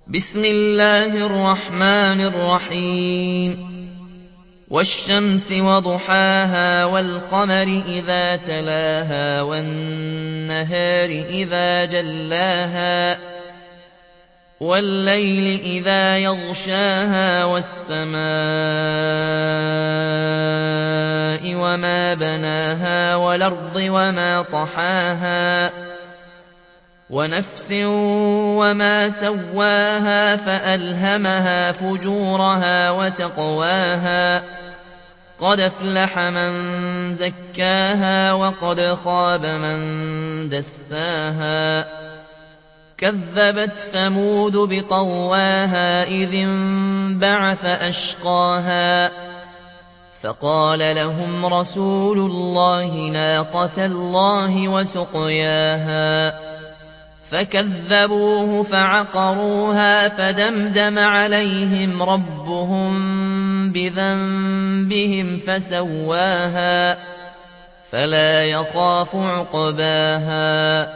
بسم الله الرحمن الرحيم والشمس وضحاها والقمر إذا تلاها والنهار إذا جلاها والليل إذا يغشاها والسماء وما بناها والأرض وما طحاها ونفس وما سواها فألهمها فجورها وتقواها قد أفلح من زكاها وقد خاب من دساها كذبت ثمود بطغواها إذ انبعث أشقاها فقال لهم رسول الله ناقة الله وسقياها فكذبوه فعقروها فدمدم عليهم ربهم بذنبهم فسواها فلا يخاف عقباها